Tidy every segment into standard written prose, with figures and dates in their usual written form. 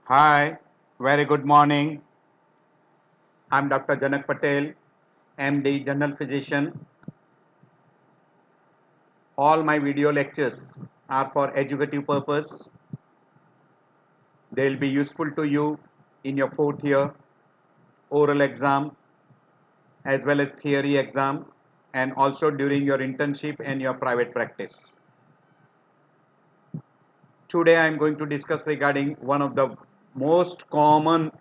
Hi, very good morning. I'm Dr. Janak Patel, MD, General Physician. All my video lectures are for educative purpose. They will be useful to you in your fourth year oral exam as well as theory exam and also during your internship and your private practice. Today I am going to discuss regarding one of the most common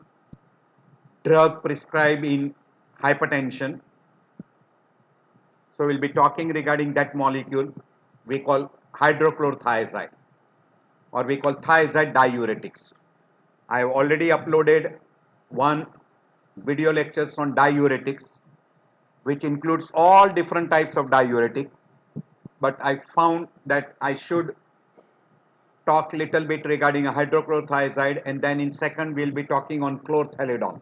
drug prescribed in hypertension. So we'll be talking regarding that molecule we call hydrochlorothiazide or we call thiazide diuretics. I have already uploaded one video lectures on diuretics which includes all different types of diuretic, but I found that I should talk little bit regarding hydrochlorothiazide, and then in second we'll be talking on chlorthalidone.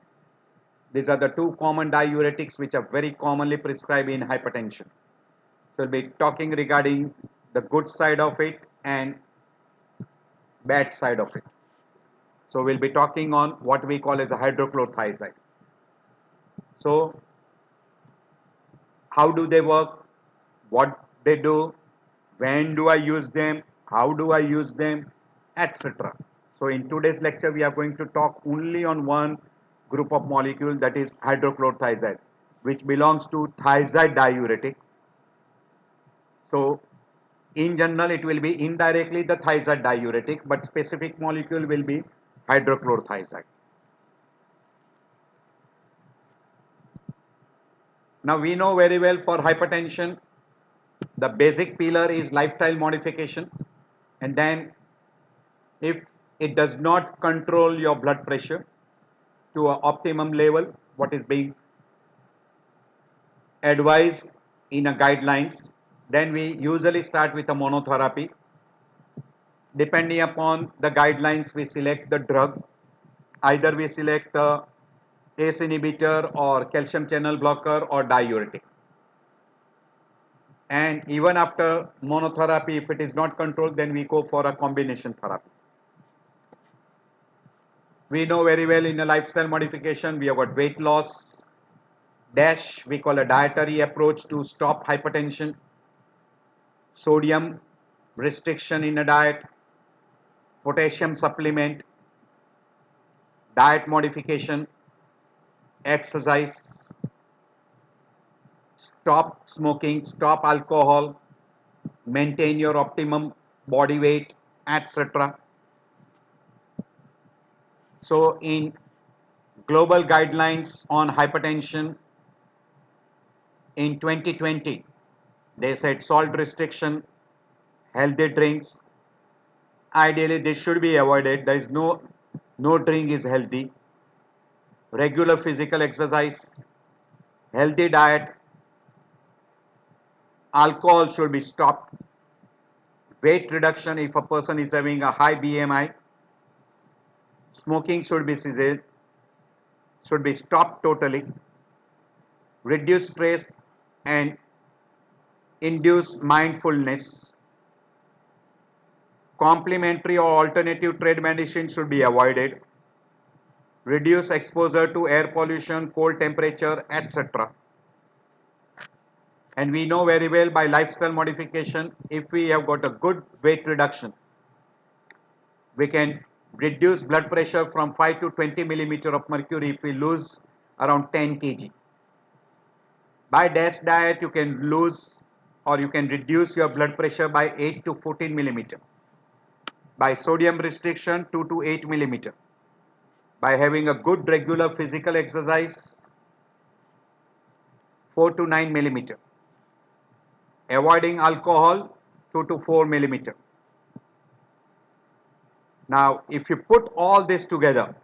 These are the two common diuretics which are very commonly prescribed in hypertension. So we'll be talking regarding the good side of it and bad side of it. So we'll be talking on what we call as a hydrochlorothiazide. So how do they work? What they do? When do I use them? How do I use them? Etc. So in today's lecture we are going to talk only on one group of molecule, that is hydrochlorothiazide, which belongs to thiazide diuretic. So in general it will be indirectly the thiazide diuretic, but specific molecule will be hydrochlorothiazide. Now we know very well for hypertension the basic pillar is lifestyle modification, and then if it does not control your blood pressure to an optimum level what is being advised in a guidelines, then we usually start with a monotherapy. Depending upon the guidelines we select the drug, either we select a ACE inhibitor or calcium channel blocker or diuretic. And even after monotherapy, if it is not controlled, then we go for a combination therapy. We know very well in a lifestyle modification we have got weight loss dash, we call a dietary approach to stop hypertension, sodium restriction in a diet, potassium supplement, diet modification, exercise, stop smoking, stop alcohol, maintain your optimum body weight, etc. So in global guidelines on hypertension in 2020, they said salt restriction, healthy drinks, ideally this should be avoided. There is no drink is healthy. Regular physical exercise, healthy diet, alcohol should be stopped, weight reduction if a person is having a high BMI, smoking should be stopped totally, reduce stress and induce mindfulness. Complementary or alternative trade medicine should be avoided. Reduce exposure to air pollution, cold temperature, etc. And we know very well by lifestyle modification, if we have got a good weight reduction, we can reduce blood pressure from 5 to 20 millimeter of mercury if we lose around 10 kg. By DASH diet, you can lose or you can reduce your blood pressure by 8 to 14 millimeter. By sodium restriction, 2 to 8 millimeter. By having a good regular physical exercise, 4 to 9 millimeter. Avoiding alcohol, 2 to 4 millimeter. Now, if you put all this together,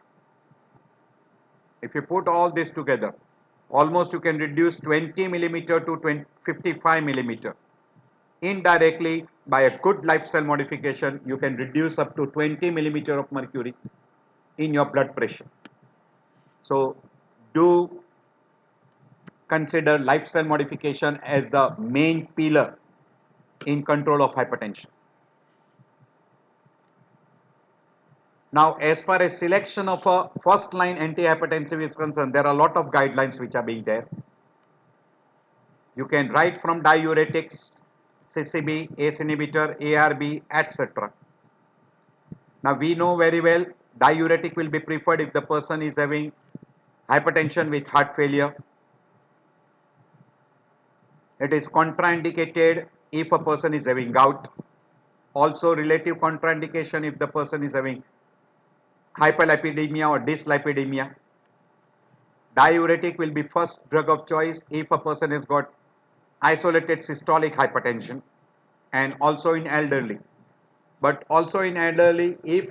almost you can reduce 20 millimeter to 55 millimeter. Indirectly, by a good lifestyle modification, you can reduce up to 20 millimeter of mercury in your blood pressure. So, do consider lifestyle modification as the main pillar in control of hypertension. Now, as far as selection of a first line antihypertensive is concerned, there are a lot of guidelines which are being there. You can write from diuretics, CCB, ACE inhibitor, ARB, etc. Now, we know very well diuretic will be preferred if the person is having hypertension with heart failure. It is contraindicated if a person is having gout. Also, relative contraindication if the person is having hyperlipidemia or dyslipidemia. Diuretic will be first drug of choice if a person has got isolated systolic hypertension, and also in elderly. But also in elderly, if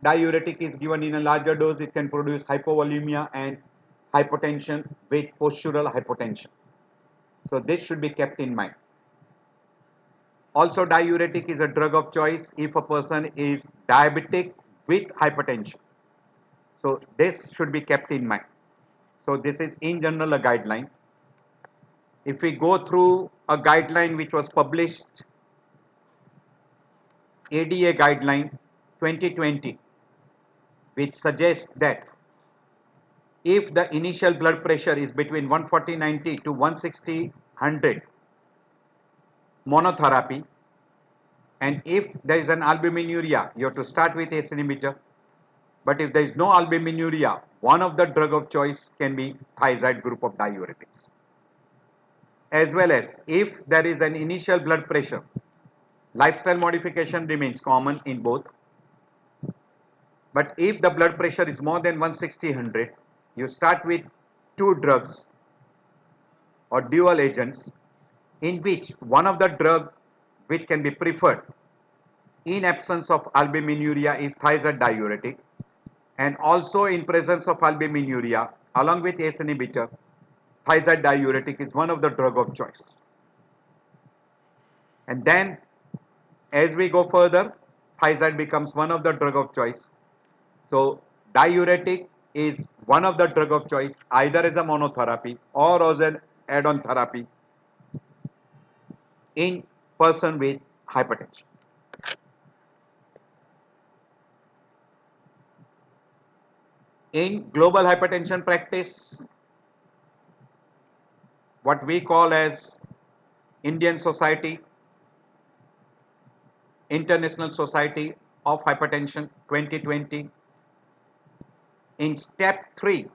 diuretic is given in a larger dose, it can produce hypovolemia and hypotension with postural hypotension. So this should be kept in mind. Also, diuretic is a drug of choice if a person is diabetic with hypertension. So this should be kept in mind. So this is in general a guideline. If we go through a guideline which was published, ADA guideline 2020, which suggests that if the initial blood pressure is between 140/90 to 160/100 monotherapy, and if there is an albuminuria, you have to start with ACE inhibitor. But if there is no albuminuria, one of the drug of choice can be thiazide group of diuretics. As well as if there is an initial blood pressure, lifestyle modification remains common in both. But if the blood pressure is more than 160/100, you start with two drugs or dual agents, in which one of the drug which can be preferred in absence of albuminuria is thiazide diuretic, and also in presence of albuminuria along with ACE inhibitor, thiazide diuretic is one of the drug of choice. And then as we go further, thiazide becomes one of the drug of choice. So diuretic is one of the drug of choice either as a monotherapy or as an add-on therapy in person with hypertension. In global hypertension practice, what we call as Indian Society, International Society of Hypertension 2020, in step 3,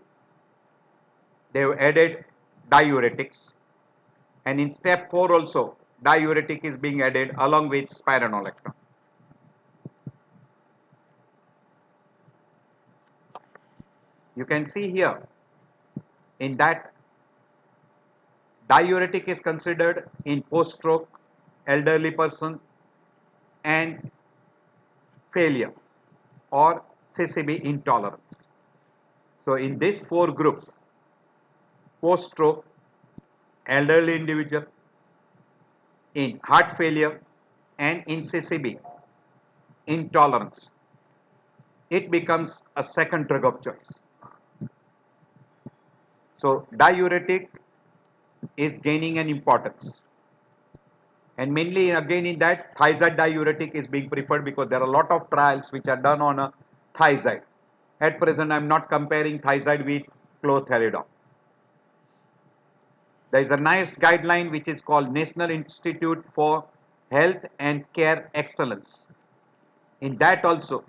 they have added diuretics, and in step 4 also diuretic is being added along with spironolactone. You can see here in that diuretic is considered in post-stroke, elderly person, and failure or CCB intolerance. So in these 4 groups, post-stroke, elderly individual, in heart failure, and in CCB intolerance, it becomes a second drug of choice. So diuretic is gaining an importance, and mainly again in that thiazide diuretic is being preferred because there are a lot of trials which are done on a thiazide. At present I am not comparing thiazide with clothianidone. There is a nice guideline which is called National Institute for Health and Care Excellence. In that also,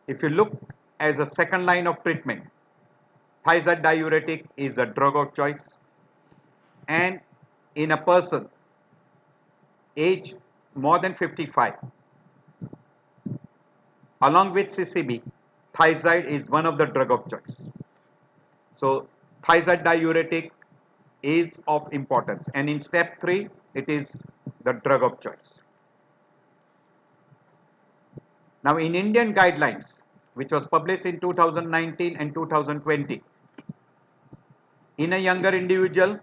if you look as a second line of treatment, thiazide diuretic is a drug of choice, and in a person age more than 55 along with CCB, thiazide is one of the drug of choice. So thiazide diuretic is of importance, and in step 3 it is the drug of choice. Now in Indian guidelines, which was published in 2019 and 2020, in a younger individual,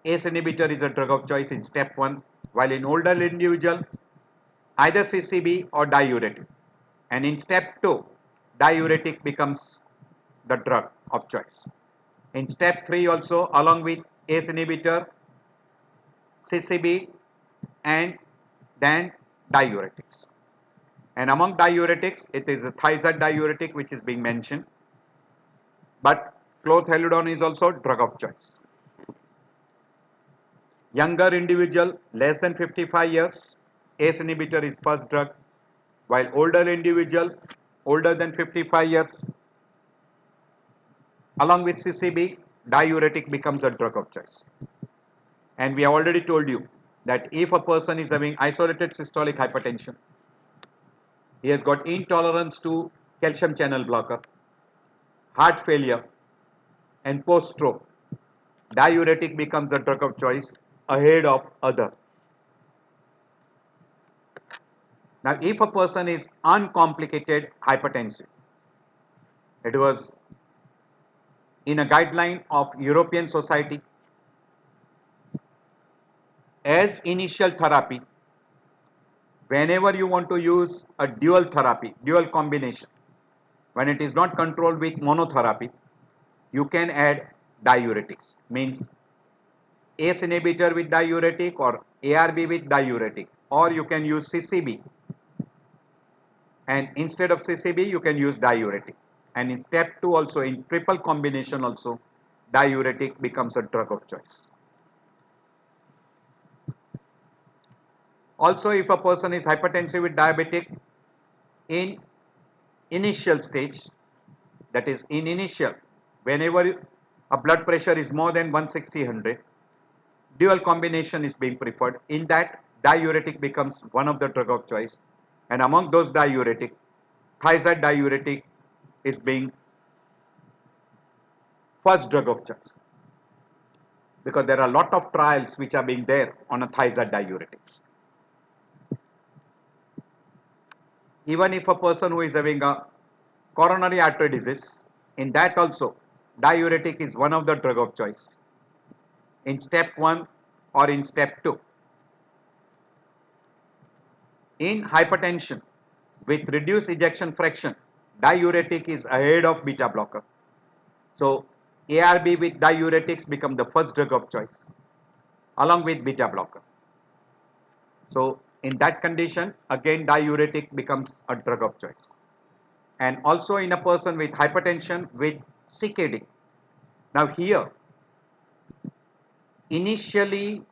ACE inhibitor is a drug of choice in step 1, while in older individual, either CCB or diuretic. And in step 2, diuretic becomes the drug of choice. In step 3 also, along with ACE inhibitor, CCB, and then diuretics. And among diuretics, it is a thiazide diuretic which is being mentioned. But chlorthalidone is also drug of choice. Younger individual, less than 55 years, ACE inhibitor is first drug, while older individual, older than 55 years, along with CCB, diuretic becomes a drug of choice. And we have already told you that if a person is having isolated systolic hypertension, he has got intolerance to calcium channel blocker, heart failure, and post-stroke, diuretic becomes a drug of choice ahead of other. Now, if a person is uncomplicated hypertensive, it was in a guideline of European Society as initial therapy, whenever you want to use a dual therapy, dual combination, when it is not controlled with monotherapy, you can add diuretics, means ACE inhibitor with diuretic or ARB with diuretic, or you can use CCB, and instead of CCB you can use diuretic. And in step 2 also, in triple combination also, diuretic becomes a drug of choice. Also, if a person is hypertensive with diabetic in initial stage, that is in initial, whenever a blood pressure is more than 160/100, dual combination is being preferred. In that, diuretic becomes one of the drug of choice, and among those diuretic, thiazide diuretic is being first drug of choice, because there are a lot of trials which are being there on a thiazide diuretics. Even if a person who is having a coronary artery disease, in that also diuretic is one of the drug of choice in step 1 or in step 2. In hypertension with reduced ejection fraction, diuretic is ahead of beta blocker. So ARB with diuretics become the first drug of choice along with beta blocker. So in that condition, again diuretic becomes a drug of choice. And also in a person with hypertension with CKD. Now here, initially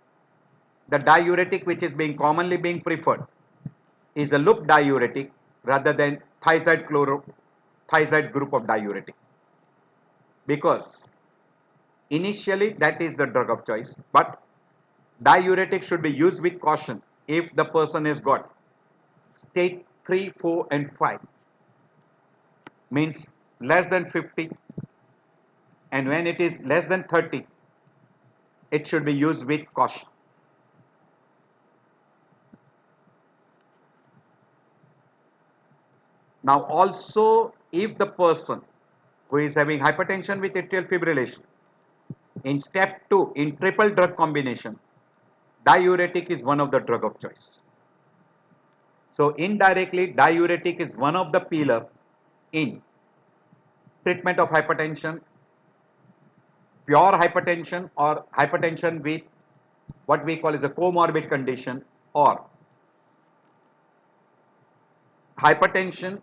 the diuretic which is being commonly being preferred is a loop diuretic rather than thiazide group of diuretic, because initially that is the drug of choice, but diuretic should be used with caution if the person has got state 3, 4 and 5, means less than 50, and when it is less than 30, it should be used with caution. Now also, if the person who is having hypertension with atrial fibrillation, in step 2 in triple drug combination, diuretic is one of the drug of choice. So indirectly diuretic is one of the pillar in treatment of hypertension, pure hypertension or hypertension with what we call as a comorbid condition, or hypertension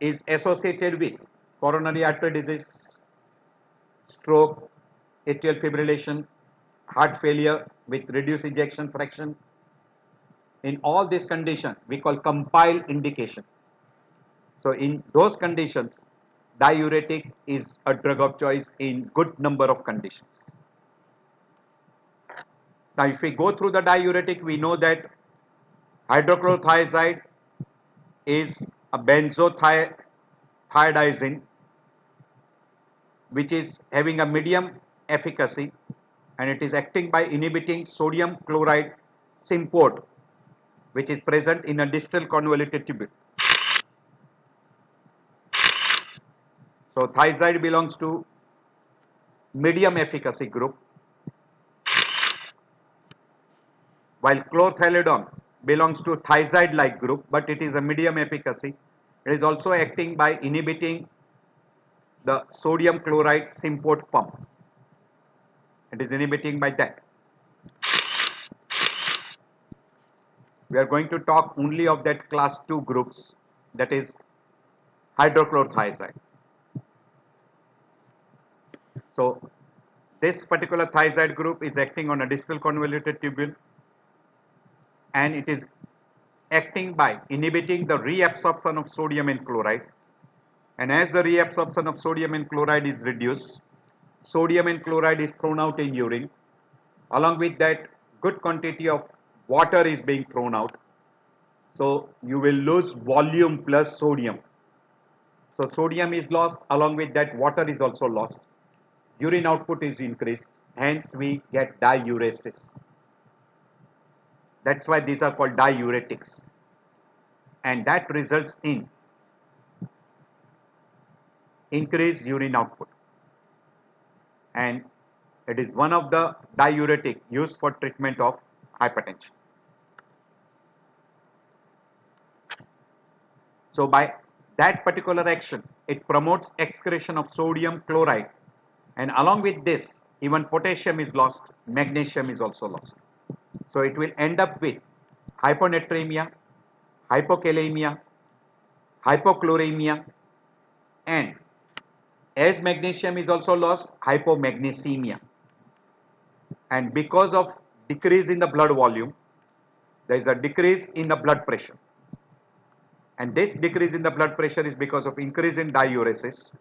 is associated with coronary artery disease, stroke, atrial fibrillation, heart failure with reduced ejection fraction. In all these conditions, we call compile indication. So in those conditions, diuretic is a drug of choice in good number of conditions. Now if we go through the diuretic, we know that hydrochlorothiazide is a benzothiazide which is having a medium efficacy, and it is acting by inhibiting sodium chloride symport which is present in a distal convoluted tubule. So thiazide belongs to medium efficacy group, while chlorthalidone belongs to thiazide like group, but it is a medium efficacy. It is also acting by inhibiting the sodium chloride symport pump. It is inhibiting by that. we are going to talk only of that class 2 groups, that is hydrochlorothiazide. So this particular thiazide group is acting on a distal convoluted tubule, and it is acting by inhibiting the reabsorption of sodium and chloride. And as the reabsorption of sodium and chloride is reduced, sodium and chloride is thrown out in urine. Along with that, good quantity of water is being thrown out. So you will lose volume plus sodium. So sodium is lost, along with that water is also lost. Urine output is increased, hence we get diuresis. That's why these are called diuretics. And that results in increased urine output. And it is one of the diuretic used for treatment of hypertension. So by that particular action, it promotes excretion of sodium chloride, and along with this, even potassium is lost, magnesium is also lost. So it will end up with hyponatremia, hypokalemia, hypochloremia, and as magnesium is also lost, hypomagnesemia. And because of decrease in the blood volume, there is a decrease in the blood pressure. And this decrease in the blood pressure is because of increase in diuresis.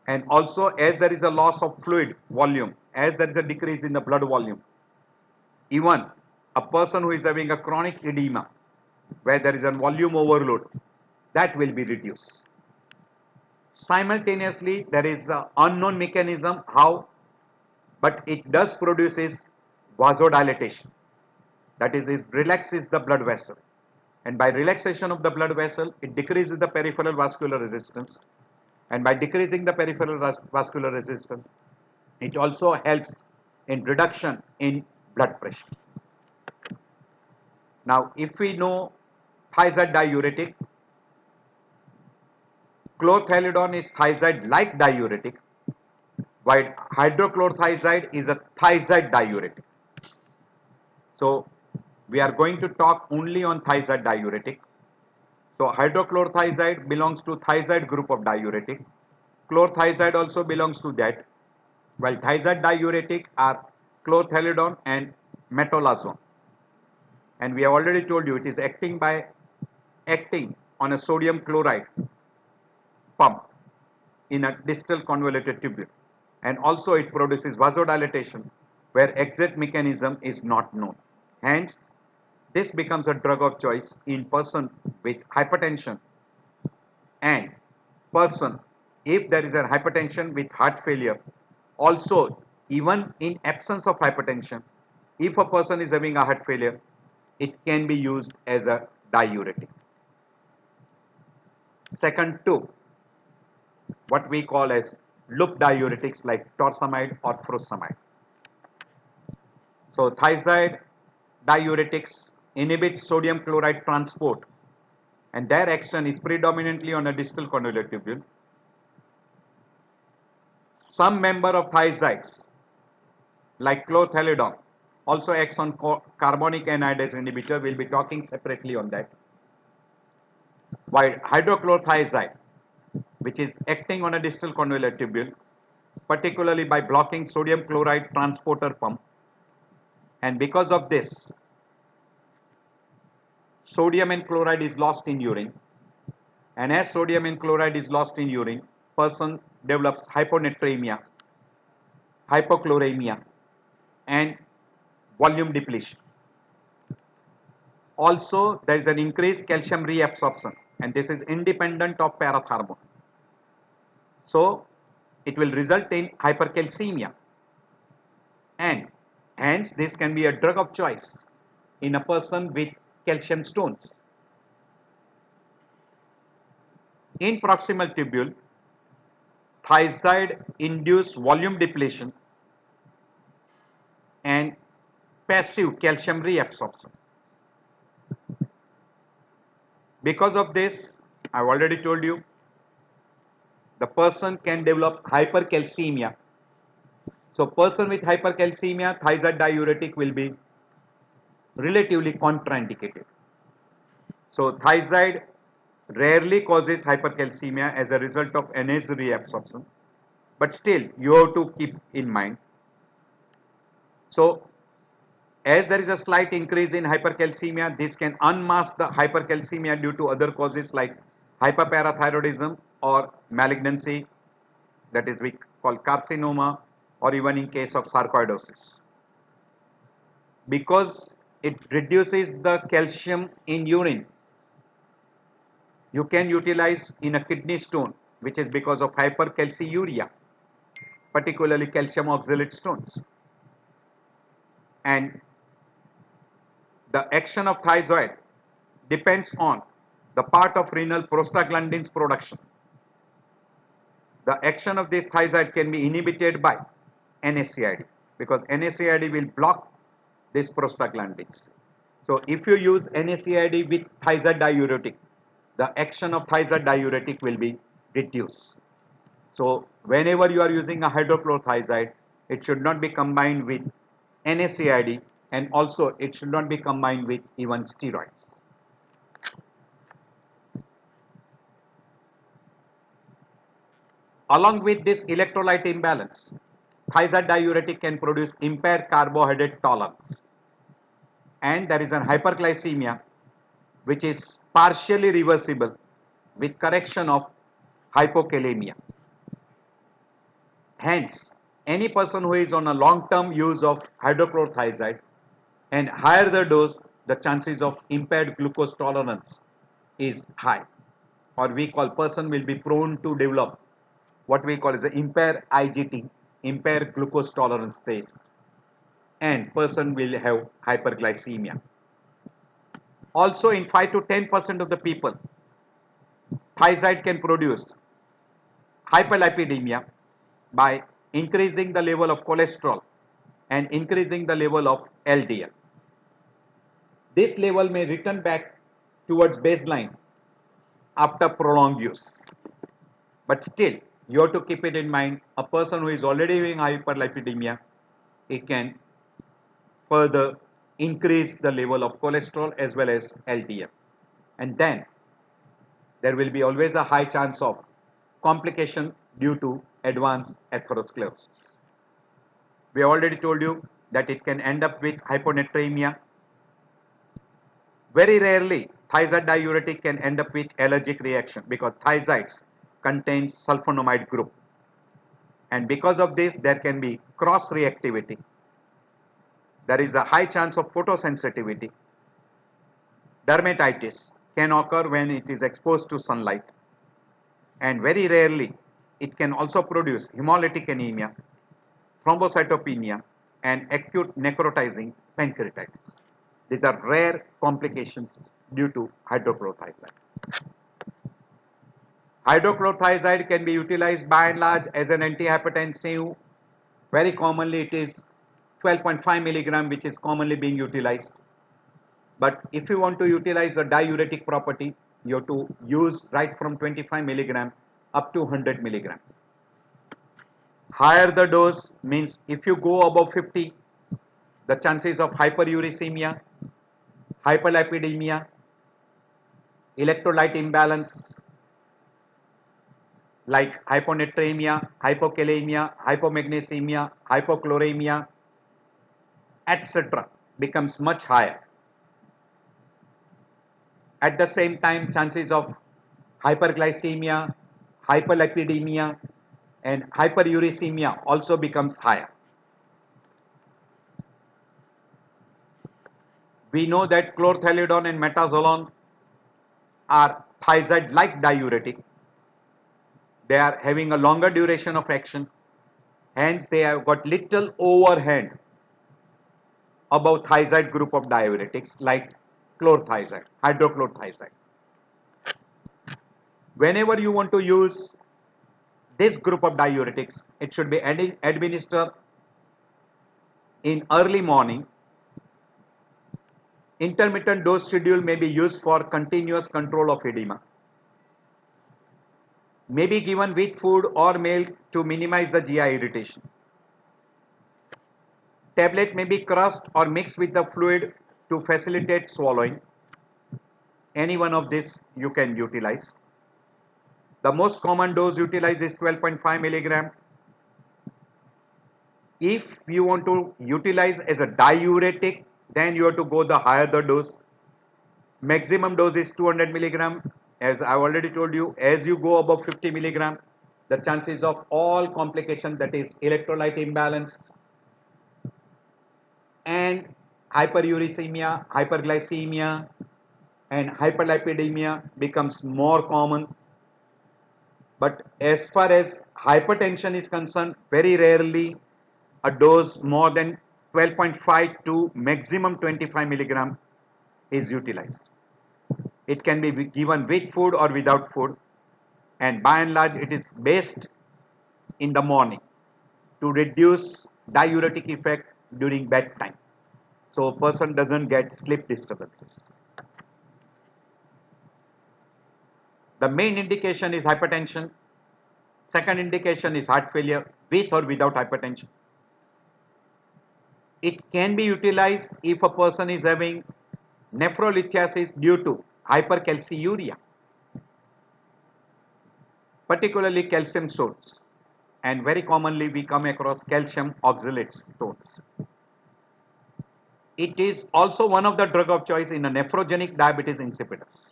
And also, as there is a loss of fluid volume, as there is a decrease in the blood volume, even a person who is having a chronic edema, where there is a volume overload, that will be reduced. Simultaneously, there is an unknown mechanism how, but it does produces vasodilatation. That is, it relaxes the blood vessel. And by relaxation of the blood vessel, it decreases the peripheral vascular resistance. And by decreasing the peripheral vascular resistance, it also helps in reduction in blood pressure. Now, if we know thiazide diuretic, chlorthalidone is thiazide-like diuretic, while hydrochlorothiazide is a thiazide diuretic. So, we are going to talk only on thiazide diuretic. So hydrochlorothiazide belongs to thiazide group of diuretic. Chlorothiazide also belongs to that. While thiazide diuretic are chlorthalidone and metolazone. And we have already told you it is acting on a sodium chloride pump in a distal convoluted tubule. And also it produces vasodilatation where exact mechanism is not known. Hence, this becomes a drug of choice in person with hypertension and person if there is a hypertension with heart failure. Also, even in absence of hypertension, if a person is having a heart failure, it can be used as a diuretic. Second two, what we call as loop diuretics like torsemide or furosemide. So thiazide diuretics inhibit sodium chloride transport, and their action is predominantly on a distal convoluted tubule. Some member of thiazides like chlorthalidone also acts on carbonic anhydrase inhibitor. We'll be talking separately on that. While hydrochlorothiazide, which is acting on a distal convoluted tubule, particularly by blocking sodium chloride transporter pump, and because of this, sodium and chloride is lost in urine, and as sodium and chloride is lost in urine, person develops hyponatremia, hypochloremia, and volume depletion. Also, there is an increased calcium reabsorption, and this is independent of parathormone. So, it will result in hypercalcemia, and hence this can be a drug of choice in a person with calcium stones. In proximal tubule, thiazide induce volume depletion and passive calcium reabsorption. Because of this, I've already told you, the person can develop hypercalcemia. So person with hypercalcemia, thiazide diuretic will be relatively contraindicated. So thiazide rarely causes hypercalcemia as a result of NAS reabsorption, but still you have to keep in mind. So as there is a slight increase in hypercalcemia, this can unmask the hypercalcemia due to other causes like hyperparathyroidism or malignancy, that is we call carcinoma, or even in case of sarcoidosis. Because it reduces the calcium in urine, you can utilize in a kidney stone, which is because of hypercalciuria, particularly calcium oxalate stones. And the action of thiazide depends on the part of renal prostaglandins production. The action of this thiazide can be inhibited by NSAID, because NSAID will block these prostaglandins. So if you use NSAID with thiazide diuretic, the action of thiazide diuretic will be reduced. So whenever you are using a hydrochlorothiazide, it should not be combined with NSAID, and also it should not be combined with even steroids. Along with this electrolyte imbalance, thiazide diuretic can produce impaired carbohydrate tolerance, and there is an hyperglycemia which is partially reversible with correction of hypokalemia. Hence, any person who is on a long-term use of hydrochlorothiazide, and higher the dose, the chances of impaired glucose tolerance is high, or we call person will be prone to develop what we call as an impaired IGT, impaired glucose tolerance test, and person will have hyperglycemia. Also, in 5 to 10% of the people, thiazide can produce hyperlipidemia by increasing the level of cholesterol and increasing the level of LDL. This level may return back towards baseline after prolonged use. But still, you have to keep it in mind, a person who is already having hyperlipidemia, it can further increase the level of cholesterol as well as LDL. And then there will be always a high chance of complication due to advanced atherosclerosis. We already told you that it can end up with hyponatremia. Very rarely, thiazide diuretic can end up with allergic reaction because thiazides contains sulfonamide group. And because of this, there can be cross reactivity. There is a high chance of photosensitivity. Dermatitis can occur when it is exposed to sunlight. And very rarely, it can also produce hemolytic anemia, thrombocytopenia, and acute necrotizing pancreatitis. These are rare complications due to hydrochlorothiazide. Hydrochlorothiazide can be utilized by and large as an antihypertensive. Very commonly it is 12.5 milligram which is commonly being utilized. But if you want to utilize the diuretic property, you have to use right from 25 milligram up to 100 milligram. Higher the dose means if you go above 50, the chances of hyperuricemia, hyperlipidemia, electrolyte imbalance like hyponatremia, hypokalemia, hypomagnesemia, hypochloremia, etc. becomes much higher. At the same time, chances of hyperglycemia, hyperlipidemia, and hyperuricemia also becomes higher. We know that chlorthalidone and metazolone are thiazide-like diuretic. They are having a longer duration of action. Hence, they have got little overhand above thiazide group of diuretics like chlorothiazide, hydrochlorothiazide. Whenever you want to use this group of diuretics, it should be administered in early morning. Intermittent dose schedule may be used for continuous control of edema. May be given with food or milk to minimize the GI irritation. Tablet may be crushed or mixed with the fluid to facilitate swallowing. Any one of this you can utilize. The most common dose utilized is 12.5 milligram. If you want to utilize as a diuretic, then you have to go the higher the dose. Maximum dose is 200 milligram. As I already told you, as you go above 50 milligram, the chances of all complications, that is electrolyte imbalance and hyperuricemia, hyperglycemia and hyperlipidemia becomes more common. But as far as hypertension is concerned, very rarely a dose more than 12.5 to maximum 25 milligram is utilized. It can be given with food or without food, and by and large it is best in the morning to reduce diuretic effect during bedtime, so a person doesn't get sleep disturbances. The main indication is hypertension. Second indication is heart failure with or without hypertension. It can be utilized if a person is having nephrolithiasis due to hypercalciuria, particularly calcium stones, and very commonly we come across calcium oxalate stones. It is also one of the drug of choice in a nephrogenic diabetes insipidus.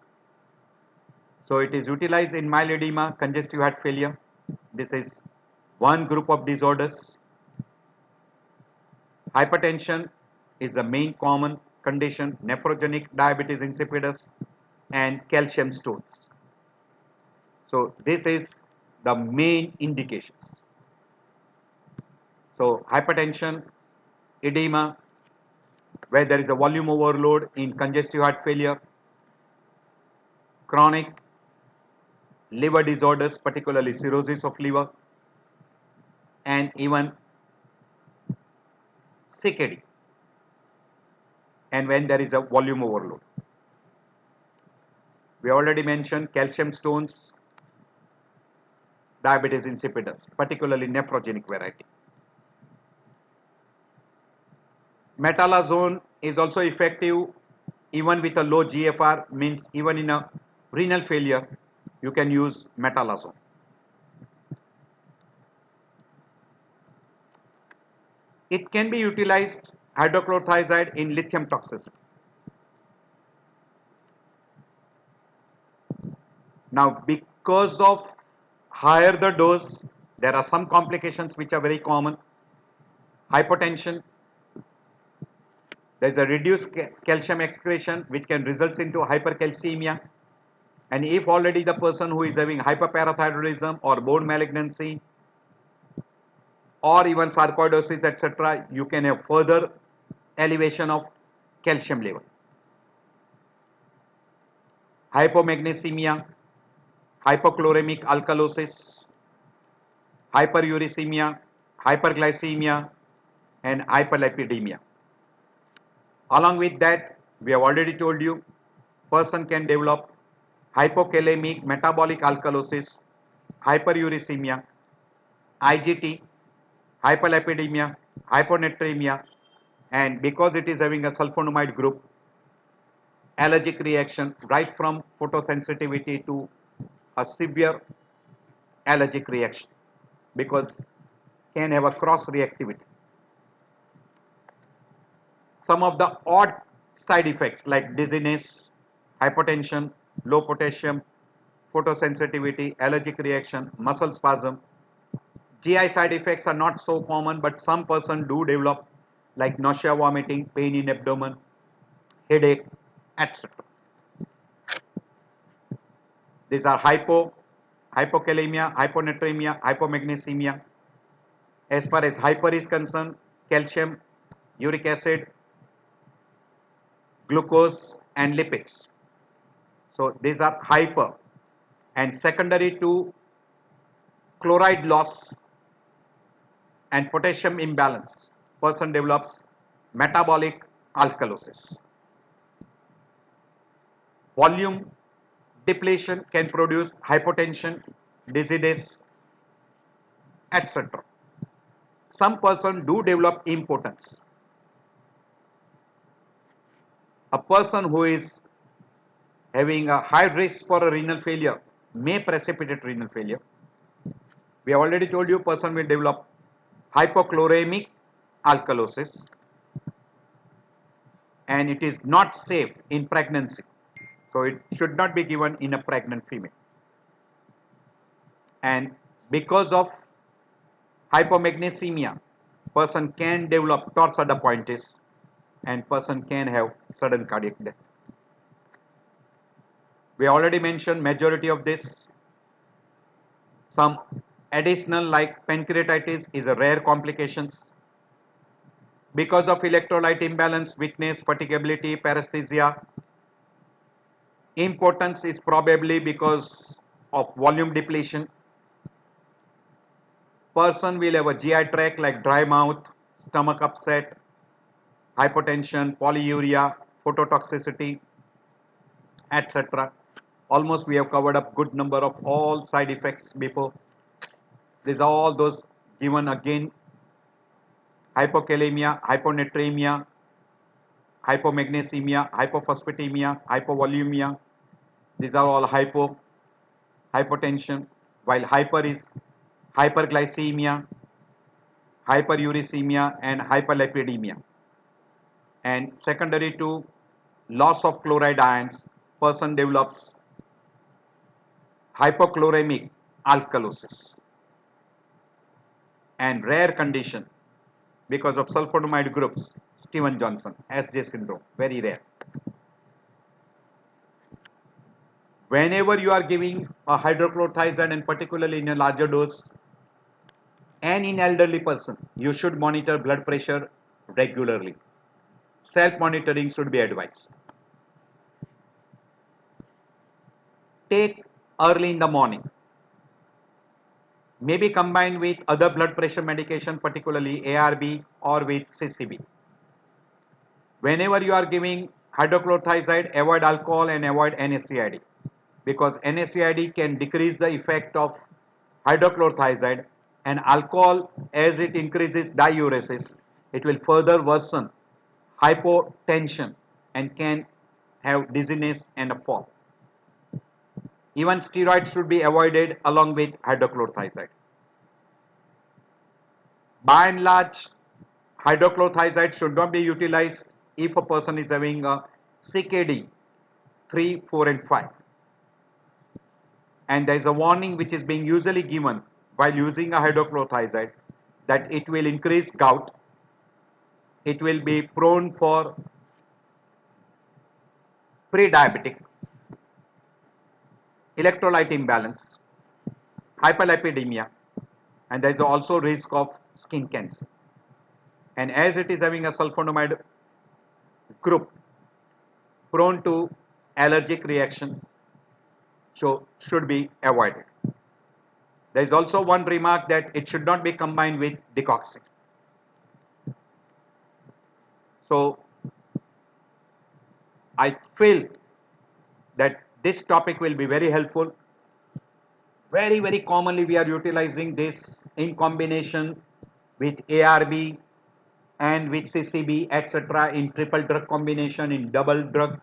So it is utilized in mild edema, congestive heart failure. This is one group of disorders. Hypertension is the main common condition, nephrogenic diabetes insipidus and calcium stones. So this is the main indications. So hypertension, edema, where there is a volume overload in congestive heart failure, chronic liver disorders, particularly cirrhosis of liver, and even CKD, and when there is a volume overload. We already mentioned calcium stones, diabetes insipidus, particularly nephrogenic variety. Metalazone is also effective even with a low GFR, means even in a renal failure you can use metalazone. It can be utilized hydrochlorothiazide in lithium toxicity. Now because of higher the dose, there are some complications which are very common. Hypotension, there is a reduced calcium excretion which can result into hypercalcemia, and if already the person who is having hyperparathyroidism or bone malignancy or even sarcoidosis etc., you can have further elevation of calcium level. Hypomagnesemia, hypochloremic alkalosis, hyperuricemia, hyperglycemia and hyperlipidemia. Along with that, we have already told you, person can develop hypokalemic metabolic alkalosis, hyperuricemia, IGT, hyperlipidemia, hyponatremia, and because it is having a sulfonamide group, allergic reaction right from photosensitivity to a severe allergic reaction, because can have a cross reactivity. Some of the odd side effects like dizziness, hypotension, low potassium, photosensitivity, allergic reaction, muscle spasm. GI side effects are not so common, but some person do develop like nausea, vomiting, pain in abdomen, headache, etc. These are hypokalemia, hyponatremia, hypomagnesemia. As far as hyper is concerned, calcium, uric acid, glucose and lipids. So these are hyper, and secondary to chloride loss and potassium imbalance, person develops metabolic alkalosis. Volume depletion can produce hypotension, dizziness, etc. Some person do develop impotence. A person who is having a high risk for a renal failure may precipitate renal failure. We have already told you person will develop hypochloremic alkalosis, and it is not safe in pregnancy. So it should not be given in a pregnant female. And because of hypomagnesemia, person can develop torsada pointis and person can have sudden cardiac death. We already mentioned majority of this. Some additional like pancreatitis is a rare complications. Because of electrolyte imbalance, weakness, fatigability, paresthesia. Importance is probably because of volume depletion. Person will have a GI tract like dry mouth, stomach upset, hypotension, polyuria, phototoxicity, etc. Almost we have covered up good number of all side effects before. These are all those given again: hypokalemia, hyponatremia, hypomagnesemia, hypophosphatemia, hypovolemia. These are all hypotension, while hyper is hyperglycemia, hyperuricemia, and hyperlipidemia. And secondary to loss of chloride ions, person develops hypochloremic alkalosis. And rare condition because of sulfonamide groups, Stevens-Johnson, SJ syndrome, very rare. Whenever you are giving a hydrochlorothiazide, and particularly in a larger dose and in elderly person, you should monitor blood pressure regularly. Self-monitoring should be advised. Take early in the morning. Maybe combined with other blood pressure medication, particularly ARB or with CCB. Whenever you are giving hydrochlorothiazide, avoid alcohol and avoid NSAID, because NSAID can decrease the effect of hydrochlorothiazide, and alcohol, as it increases diuresis, it will further worsen hypotension and can have dizziness and a fall. Even steroids should be avoided along with hydrochlorothiazide. By and large, hydrochlorothiazide should not be utilized if a person is having a CKD 3, 4 and 5. And there is a warning which is being usually given while using a hydrochlorothiazide, that it will increase gout, it will be prone for pre-diabetic, electrolyte imbalance, hyperlipidemia, and there is also risk of skin cancer. And as it is having a sulfonamide group, prone to allergic reactions, so should be avoided. There is also one remark that it should not be combined with decoxy. So I feel that this topic will be very helpful. Very commonly we are utilizing this in combination with ARB and with CCB, etc., in triple drug combination, in double drug,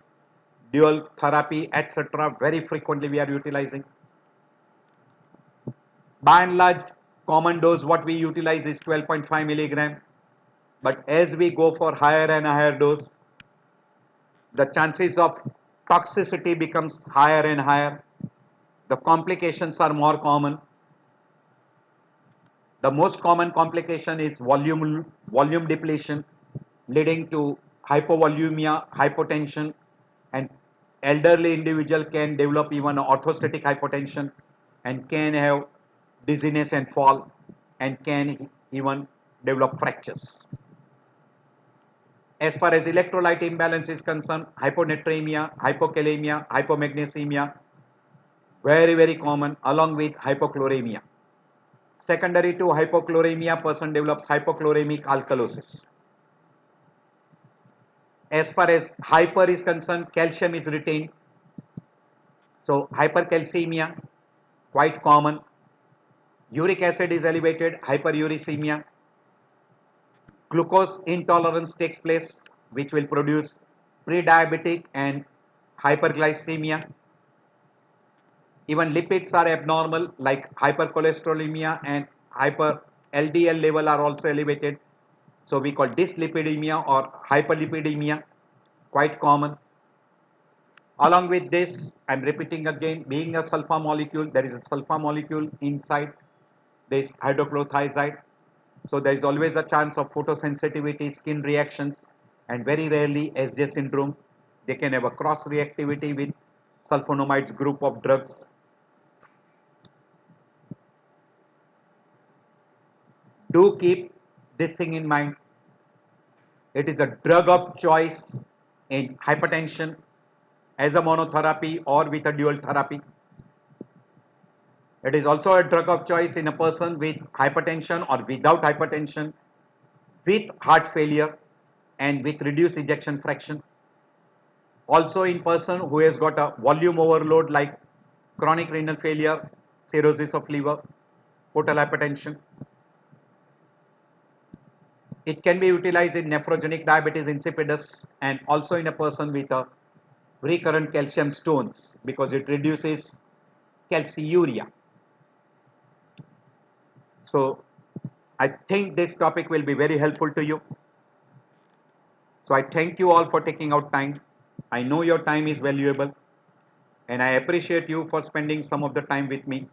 dual therapy, etc. Very frequently we are utilizing. By and large, common dose what we utilize is 12.5 milligram, but as we go for higher and higher dose, the chances of toxicity becomes higher and higher. The complications are more common. The most common complication is volume depletion, leading to hypovolemia, hypotension, and elderly individual can develop even orthostatic hypotension and can have dizziness and fall, and can even develop fractures. As far as electrolyte imbalance is concerned, hyponatremia, hypokalemia, hypomagnesemia, very common, along with hypochloremia. Secondary to hypochloremia, person develops hypochloremic alkalosis. As far as hyper is concerned, calcium is retained. So hypercalcemia, quite common. Uric acid is elevated, hyperuricemia. Glucose intolerance takes place, which will produce pre-diabetic and hyperglycemia. Even lipids are abnormal, like hypercholesterolemia, and hyper LDL level are also elevated. So we call dyslipidemia or hyperlipidemia, quite common. Along with this, I'm repeating again, being a sulfur molecule, there is a sulfur molecule inside this hydrochlorothiazide. So there is always a chance of photosensitivity, skin reactions, and very rarely SJ syndrome. They can have a cross reactivity with sulfonamides group of drugs. Do keep this thing in mind. It is a drug of choice in hypertension as a monotherapy or with a dual therapy. It is also a drug of choice in a person with hypertension or without hypertension, with heart failure and with reduced ejection fraction. Also in person who has got a volume overload like chronic renal failure, cirrhosis of liver, portal hypertension. It can be utilized in nephrogenic diabetes insipidus and also in a person with a recurrent calcium stones because it reduces calciuria. So I think this topic will be very helpful to you. So I thank you all for taking out time. I know your time is valuable and I appreciate you for spending some of the time with me.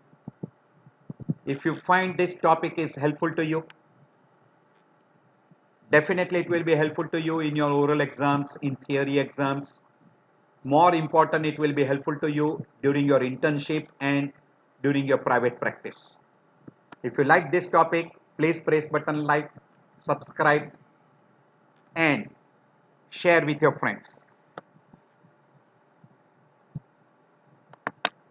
If you find this topic is helpful to you, definitely it will be helpful to you in your oral exams, in theory exams. More important, it will be helpful to you during your internship and during your private practice. If you like this topic, please press button like, subscribe and share with your friends.